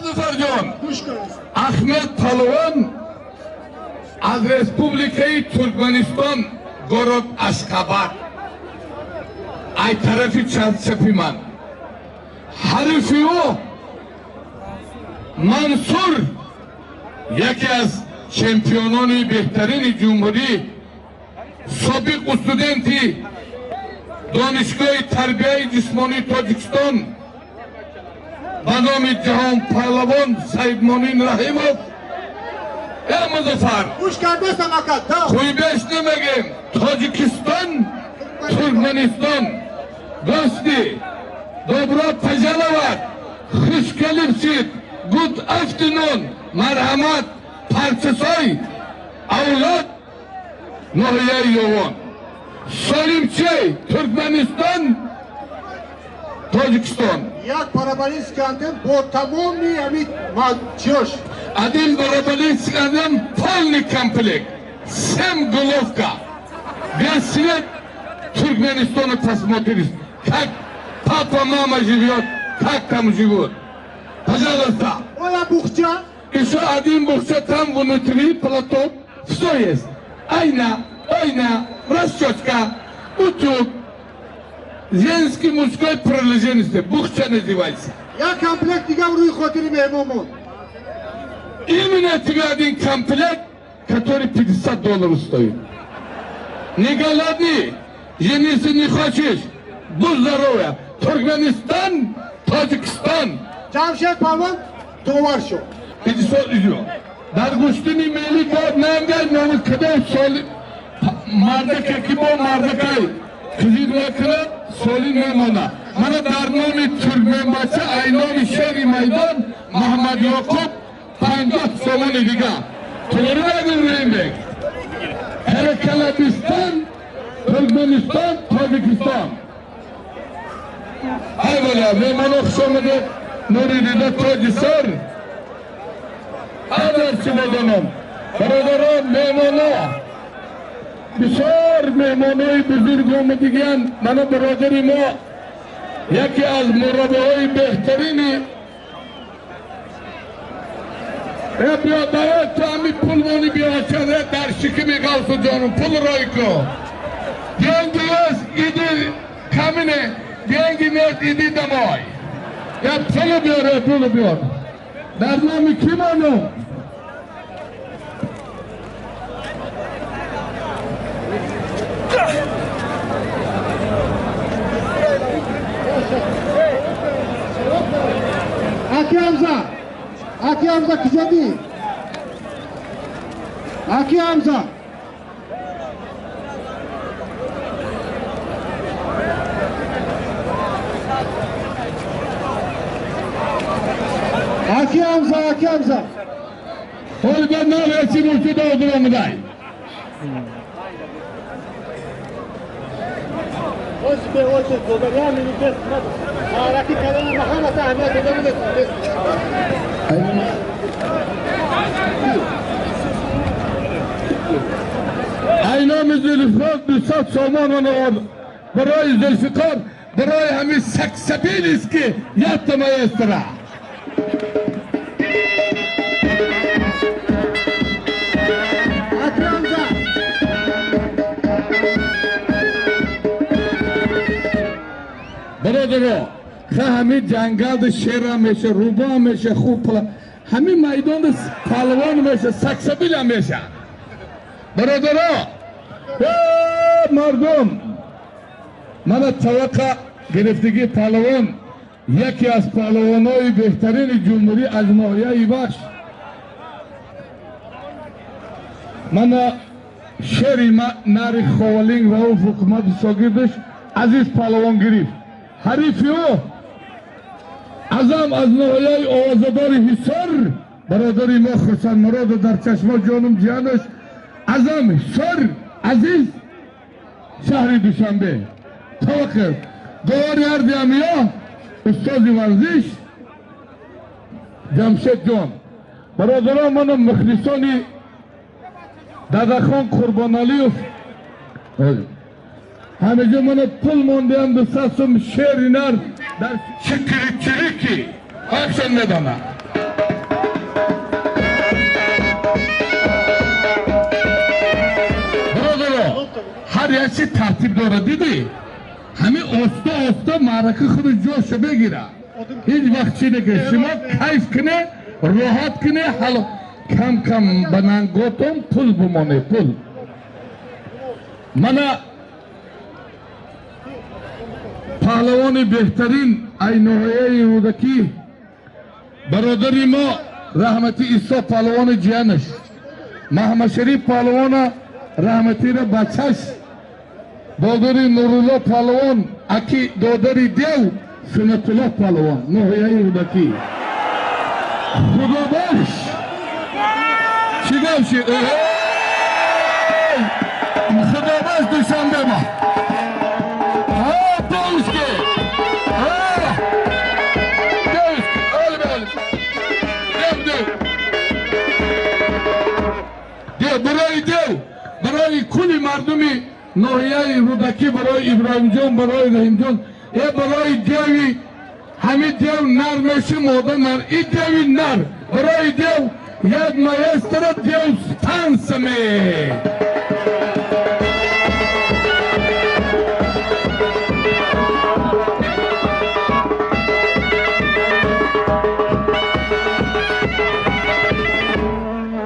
Zafarjon, Ahmet Palvan از Respublika'yı Türkmenistan Gorod Aşkabat ay tarafı Çarşapiman harifi o Mansur یکی از چمپیونان بهترین جمهوری سابق استودنتی دانشگاه تربیه جسمانی تاجیکستان به نام جهان پهلوان سید مامین رحیمov مظفر خوش کرده سماکت خوی بیش نمگیم تاجیکستان ترکمنستان دوستی dobra pajalavad خوش gelipsit good afternoon مرحمت پرچسای اولاد نهیه یوان سالمچه ترکمنستان تاجیکستان یک parabalist کردم با تمامی همین چیوش один барабалист кардам полный комплект 7 головка весь свет Туркменистана посмотрит как папа мама живет как там живут пожалуйста оя бухча еще один бухча там внутри платок все есть айна расчетка утюг женский мужской принадлежности бухча называется یک کمپلکت دیگه روی خاطر مهمون именно тебе один комплект который $50 стоит не голодный жениться не хочешь будь здоровая Туркменистан Таджикистан جمشید پروان دوار شد 50 milyon در گوشتنی میلی داد نمگل نامو کده سالی مردکه کی با مردکه کزید وکنه سالی نمانه منو در نام ترکمن بچه اینام شهر میدان محمد یعقوب 50 سالان دیگه طوری نگل ریم بگ هرکلبستان ترکمنستان تاجیکستان ای بلا میمان اخش آمده نوری دیده تاجی سر آدرچی بدانم برادران میمانا بسیار میمانای بزرگ آمدگیان من برادری ما یکی از مربع های بهترینی بیا باید تو همی پولمانی بیا چنه در شکمی غوث جانم پول رای کن دیانگی از ایدی کمینه دیانگی نیست ایدی دمای یا پول بیاره پول بیار در نام کی مانو Aki Hamza kızadi. Aki Hamza. Aki Hamza. Oy ben ne resim uçtu dolduramı day. Hoş be hoş dolar minibüs. Haraki kalana makamata Ahmet edebilir. اینام زلفقار 200 سامان برای زلفقار برای همین سکسبیل است که یاد میستره برادرها همین جنگل شیر میشه روبا میشه خوب همین میدان پهلوان میشه سکسبیل میشه برادرها مردم من توقع گرفتگی پهلوان یکی از پهلوانای بهترین جمهوری از ناحیه بخش من شهری نری خوالینگ و حکومت شاگردش عزیز پهلوان گرفت حریفی او ازم از ناحیه آوازدار حصار برادری ما خرسان مراد در چشما جانم جیانش ازم حصار عزیز شهر دوشنبه توقع گواری اردیامیا استاد ورزش جمشید جان برادران منم مخلصانی دادخان قربان علیوف همه جا من پول مونده هم به ساسم شهر اینار در چکری اکشن ندانم یه ترتیب داره دیدی همین آستا معرکه خود جوش بگیره هیچ وقت چی نگه شما کیف کنه راحت کنه حالا کم بنانگوتم پول بمانه پول من پهلوان بهترین اینوهیه بودکی برادری ما رحمتی ایسا پهلوان جیانش محمد شریف پهلوان رحمتی را بچهش دادری نورالله پهلوان اکی دادری دیو سنت الله پهلوان نوهیه بودکی خدا باش چی گوشی خدا باش دوشنبه ما برای کلی مردمی ناحیه رودکی برای ابراهیم جان برای رحیم جان برای دیوی همه دیو نر میشه ماده نر این دیوی نر برای دیو یک مایستر دیو ستانس می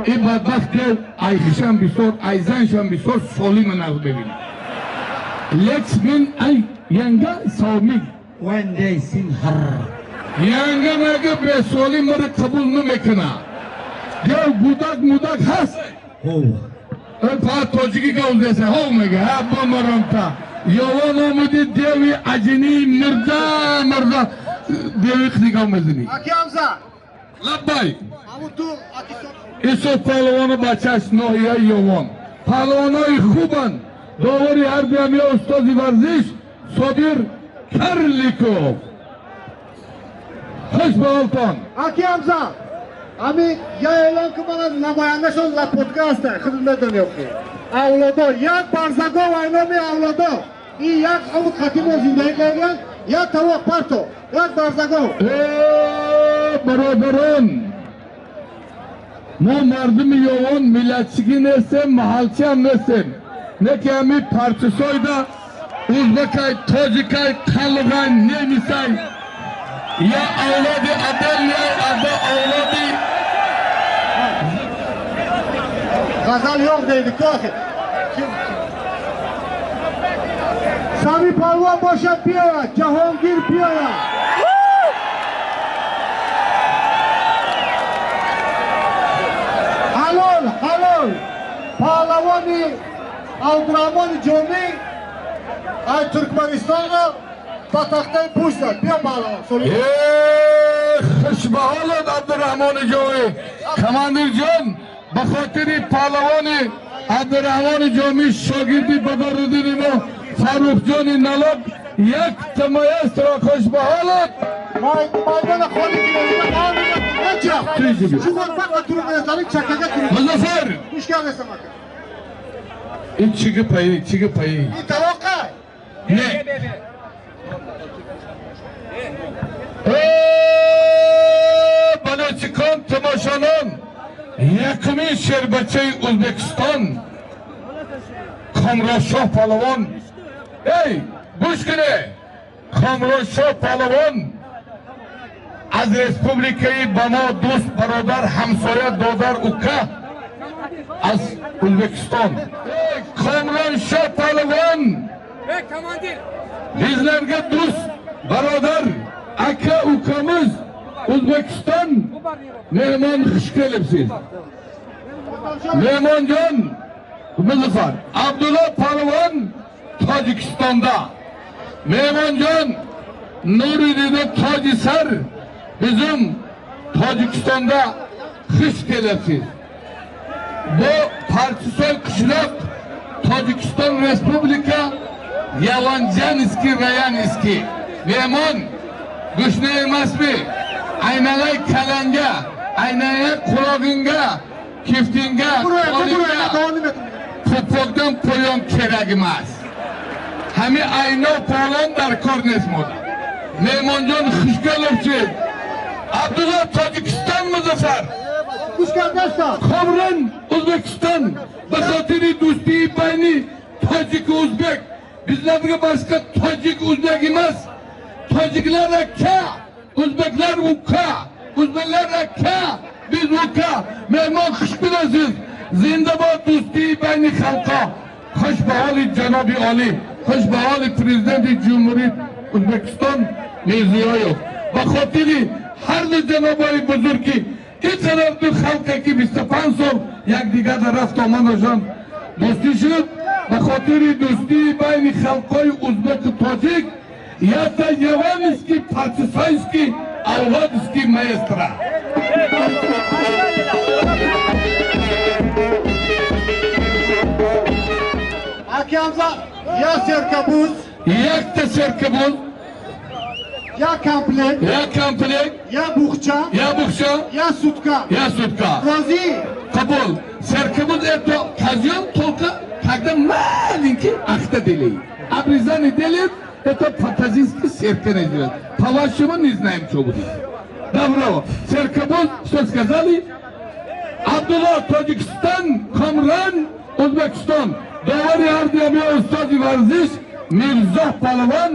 این بدبخت دیو ایشان بسیار ایزنشان بسیار سالی من از ببینم لیکس من ای ینگا سامی ونده سینهر ینگا مگه به سالی مرا قبول نمیکنه دیو بودک هست پا توجیگی گوز دیسه هاو میگه ها بمرم تا یوان آمده دیوی عجینی مرده دیوی خدی گو مزنی Aki Hamza. لبای Ama tu Aki Sok. ایسو پهلوان بچهش ناحیه یوان پهلوانای خوبن داوری هر بیامی استازی ورزش صابر کرلیکوف خوش به حالتان Aki Hamza. Ami ya elan ki bana namayanda şol la podcast'a hizmet dönüyor ki. Avlada yak Barzagov aynami avlada. İyi yak avut Hakim o zindaylarken yak tavuk parto. Yak Barzagov. برادران ما مردم یوان ملتچگی نیستیم محلچی هم نیستیم نه که همی پارچسای دا ازبکای تاجیکای تلغای نمیسای یا اولاد عدل یا اولادی Gazal yok dedik yok. Sami Palvan boşa piyaya. Cahangir piyaya. Halol. Pahlavani Abdurrahman Jomi ay Türkmenistan'a pataktay puşlar. Piya Pahlavan. Sorayım. خوش به حالت عبدالرحمن جامی کماندر جان بخاطر پهلوان عبدالرحمن جامی شاگردی بدردین ما فاروق جان نلب یک تمایست را خوش به حالت Maydana kholi gidelim. Ne çak? Tüy Şu bak Türkmenistan'ın çakacak. مظفر Hoş geldin bakın. این چیگه پایی Bir tavukka. نه بلوچکان تماشانان یکمی شربچه ازبکستان کامراشاه پهلوان ای گوش کنه کامراشاه پهلوان از رسپوبلیکای با ما دوست برادر همسایه دادر اوکا از ازبکستان کامراشاه پهلوان bizlerge dost, برادر aka ukamız Uzbekistan mehman hoş gelipsiz. Mehmancan Muzaffer Abdullah Pahlavon Tacikistan'da Mehmancan Nuri'de Tacisar bizim Tacikistan'da hoş gelipsiz. Bu partisol kışlak Tacikistan Respublika Yalancan iski rayan iski Mehman Güçlü emas mi? Aynalay kalanga Aynaya kulağınga Kiftinga Kolinga Topoktan koyon keragimaz Hami ayna polan dar kornes moda Mehmancan hışkalıpçı Abdullah Tacikistan Muzaffer Hoş geldin. Kamran Uzbekistan Bakatiri dosti bayni tojik o'zbek. Bizlarga boshqa tojik o'zbek emas. Tojiklar aka, o'zbeklar uka, o'zbeklar aka, biz uka. Mehmon xush kelasiz. Zindabod do'sti bayni xalqo. Xush baholi janobi oliy, xush baholi prezidenti Cumhuriyet O'zbekiston Mirziyoyev. Va xotiri har janobi buzurgi این طرف دو خلقه که 25 سال یک دیگر رفت آمانشان دوستی شد به خاطر دوستی بین خلقای ازبک و تاجیک یا تا یوان است که پارچسای است که اولاد است که مایسترا Aki Hamza ya serkabuz, یک تا سرکبون ya kamplek, یا کمپلیک ya buğça, یا بخشا ya sutka. یا سودکا Rozi. قبول سرکبون ایتو تازیان تولکا تقدم مالینکی اخته دلی ابریزانی دلید ایتو پاتازینسکی سرکه نجرد پواشمو نیزنایم چو بودی Добро. Серкабон, что сказали? Абдулла, Таджикистан, Камран, Узбекистан. Давари Ардиами, Устади Варзиш, Мирза Палаван,